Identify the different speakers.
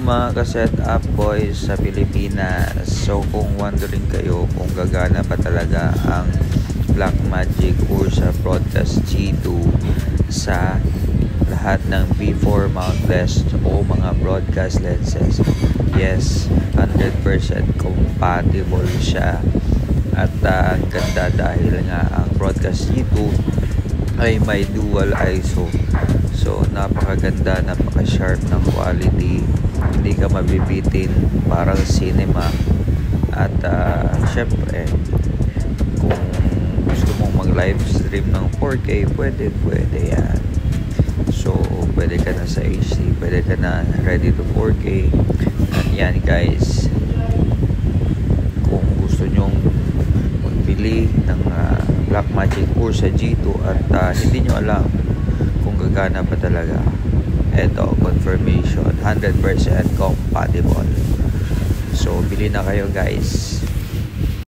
Speaker 1: mga ka-setup boys sa Pilipinas. So kung wondering kayo kung gagana pa talaga ang Blackmagic Ursa Broadcast G2 sa lahat ng B4 mountless o mga broadcast lenses, yes, 100% compatible siya. At ang ganda dahil nga ang Broadcast G2 ay may dual ISO. So napakaganda, napaka-sharp ng quality, hindi ka mabibitin, parang cinema. At syempre kung gusto mong mag live stream ng 4K, pwede yan. So pwede ka na sa HD, pwede ka na ready to 4K. At yan guys, kung gusto nyong magbili ng Blackmagic Ursa G2 at hindi nyo alam kung gagana pa talaga, eto, confirmation, 100% compatible. So bili na kayo guys.